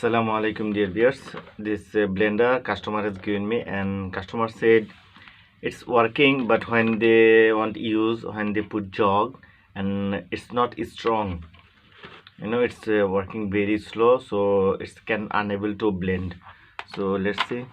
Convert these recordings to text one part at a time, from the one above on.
Assalamu alaikum dear viewers. This blender customer has given me, and customer said it's working, but when they want to use, when they put jog, and it's not strong, it's working very slow, so it's can unable to blend. So let's see.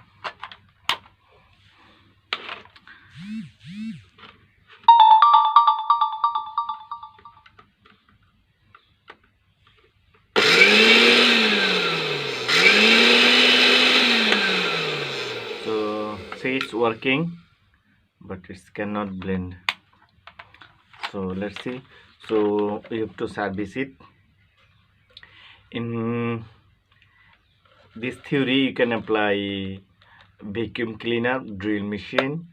So say it's working, but it cannot blend. So let's see. So we have to service it. In this theory, you can apply vacuum cleaner, drill machine,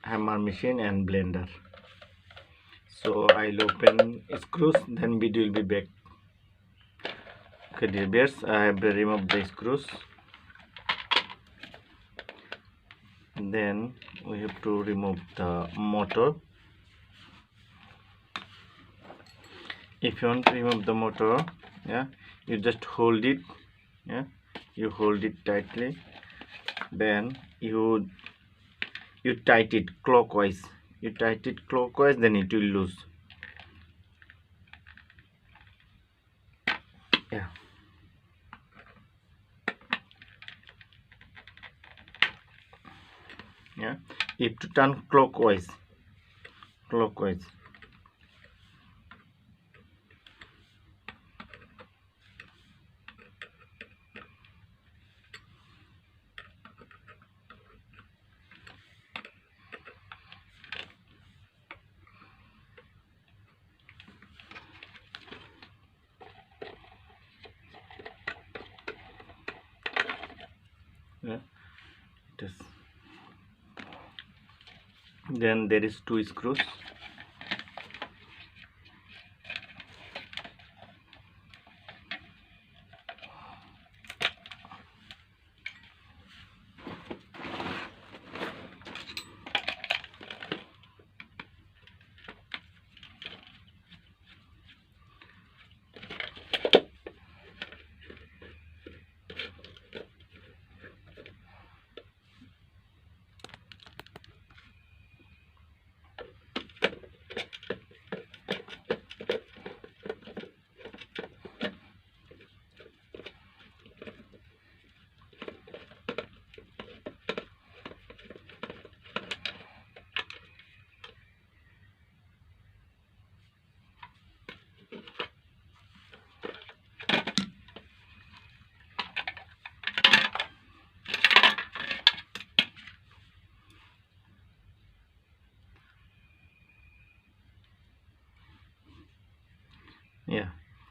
hammer machine, and blender. So I'll open screws, then video will be back. Okay dear viewers, I have removed the screws. Then we have to remove the motor. If you want to remove the motor, you just hold it, you hold it tightly, then you tight it clockwise. You tight it clockwise, then it will loose. You have to turn clockwise. Then there is two screws.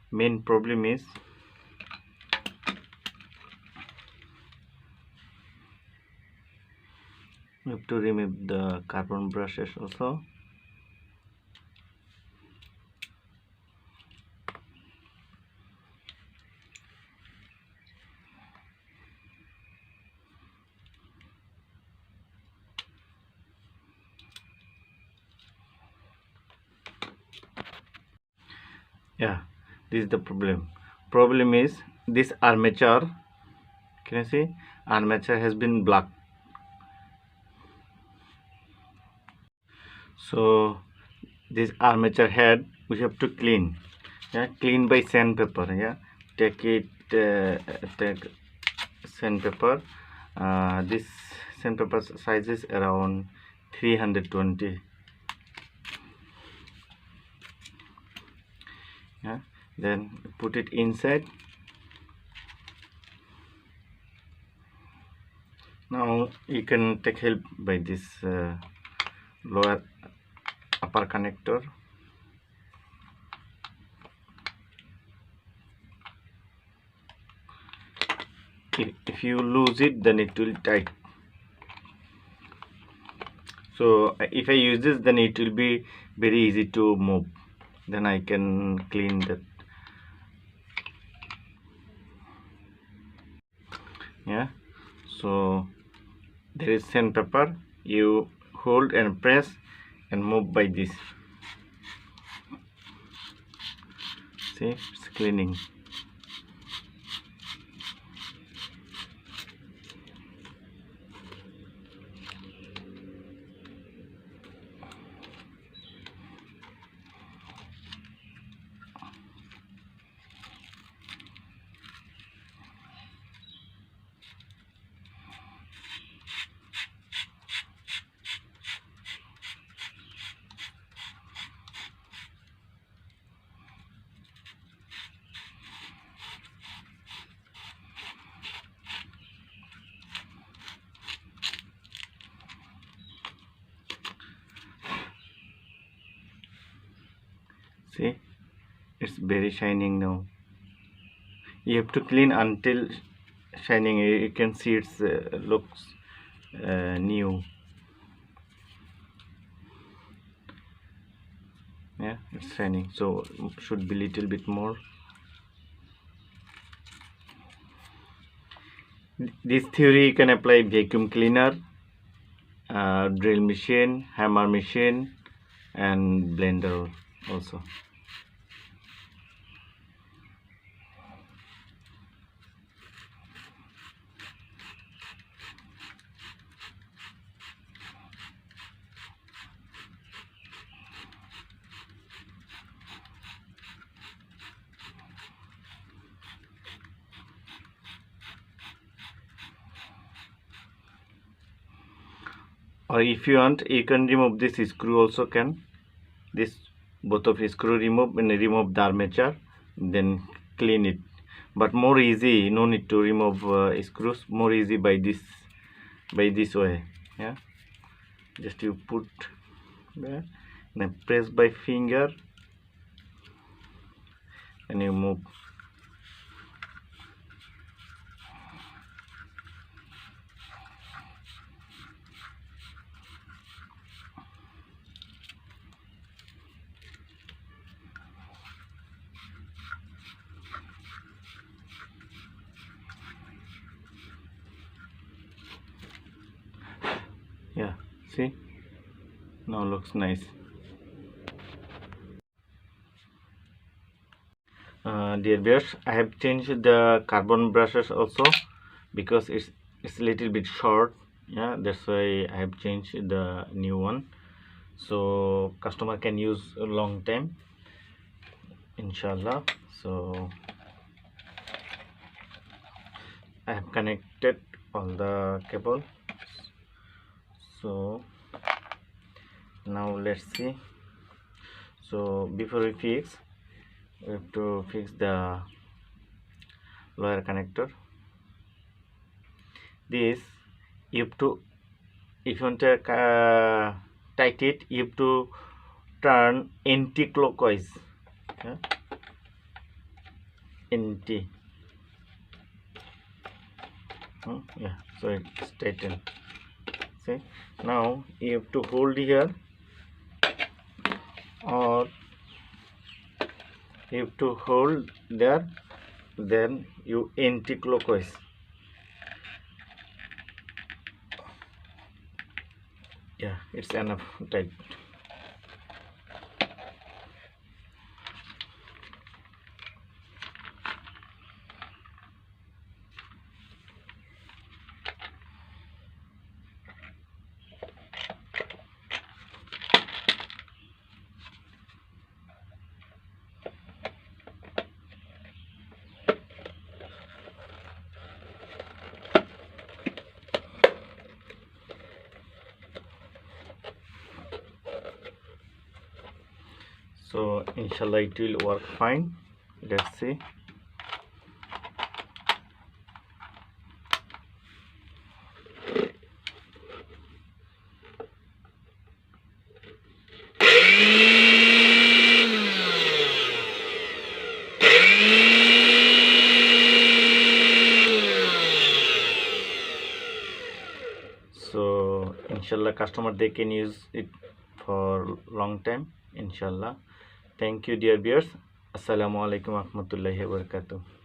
Main problem is we have to remove the carbon brushes also. This is the problem is this armature. Can you see? Armature has been blocked. So this armature head we have to clean. Clean by sandpaper. Take sandpaper. This sandpaper size is around 320. Then put it inside. Now you can take help by this lower upper connector. If you lose it, then it will tight. So if I use this, then it will be very easy to move. Then I can clean that. So there is sandpaper. You hold and press and move by this. See, it's cleaning. It's very shining now. You have to clean until shining. You can see it's looks new. Yeah, it's shining, so should be little bit more. This theory you can apply vacuum cleaner, drill machine, hammer machine, and blender also. Or if you want, you can remove this screw also. Can this both of screw remove and remove the armature, then clean it. But more easy, no need to remove screws. More easy by this way. Yeah, just you put there, then press by finger, and you move. Yeah, see, now looks nice. Dear viewers, I have changed the carbon brushes also because it's a little bit short. Yeah, that's why I have changed the new one, so customer can use a long time, inshallah. So I have connected all the cable. So now let's see. So before we fix, we have to fix the lower connector. This you have to, if you want to tight it, you have to turn anti-clockwise. Yeah? Anti. Yeah, so it's tightened. See, now you have to hold here, or you have to hold there, then you anti-clockwise. Yeah, it's enough tight. So inshallah it will work fine. Let's see. So inshallah customer they can use it for long time, inshallah. Thank you dear viewers. Assalamu alaikum warahmatullahi wabarakatuh.